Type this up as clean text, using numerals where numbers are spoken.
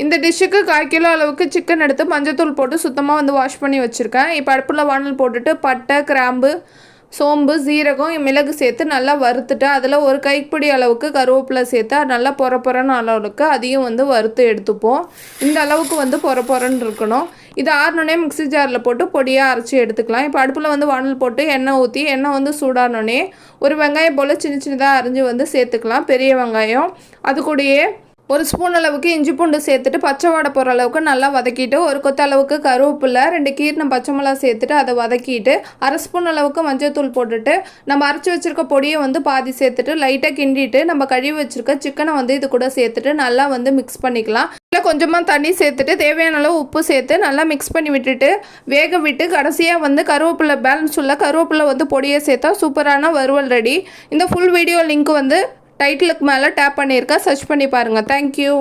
இந்த டிஷ்ஷுக்கு 1/4 கிலோ அளவுக்கு சிக்கன் எடுத்து மஞ்சத்தூள் போட்டு சுத்தமாக வந்து வாஷ் பண்ணி வச்சுருக்கேன். இப்போ அடுப்பில் வானல் போட்டுட்டு பட்டை, கிராம்பு, சோம்பு, சீரகம், மிளகு சேர்த்து நல்லா வறுத்துட்டு அதில் ஒரு கைப்பிடி அளவுக்கு கருவேப்பிலை சேர்த்து நல்லா பொறன்னு அளவுக்கு அதையும் வந்து வறுத்து எடுத்துப்போம். இந்த அளவுக்கு வந்து பொறன்னு இருக்கணும். இது ஆறுனோடனே மிக்ஸி ஜாரில் போட்டு பொடியாக அரைச்சி எடுத்துக்கலாம். இப்போ அடுப்பில் வந்து வானல் போட்டு எண்ணெய் ஊற்றி எண்ணெய் வந்து சூடானோடனே ஒரு வெங்காயம் போல் சின்னதாக அரிஞ்சு வந்து சேர்த்துக்கலாம். பெரிய வெங்காயம். அது கூடயே ஒரு ஸ்பூன் அளவுக்கு இஞ்சி பூண்டு சேர்த்துட்டு பச்சை வாடை போகிற அளவுக்கு நல்லா வதக்கிட்டு ஒரு கொத்த அளவுக்கு கருவேப்பிலை, 2 கீரின பச்சை மிளகா சேர்த்துட்டு அதை வதக்கிட்டு 1/2 ஸ்பூன் அளவுக்கு மஞ்சள்தூள் போட்டுட்டு நம்ம அரைச்சி வச்சுருக்க பொடியை வந்து பாதி சேர்த்துட்டு லைட்டாக கிண்டிட்டு நம்ம கழுவி வச்சுருக்க சிக்கனை வந்து இது கூட சேர்த்துட்டு நல்லா வந்து மிக்ஸ் பண்ணிக்கலாம். இல்லை கொஞ்சமாக தண்ணி சேர்த்துட்டு தேவையான அளவு உப்பு சேர்த்து நல்லா மிக்ஸ் பண்ணி விட்டுட்டு வேக விட்டு கடைசியாக வந்து கருவேப்பிலை பேலன்ஸ் உள்ள கருவேப்பிலை வந்து பொடியை சேர்த்தா சூப்பரான வறுவல் ரெடி. இந்த ஃபுல் வீடியோ லிங்க் வந்து டைட்டிலுக்கு மேலே டேப் பண்ணியிருக்கேன். சர்ச் பண்ணி பாருங்கள். தேங்க்யூ.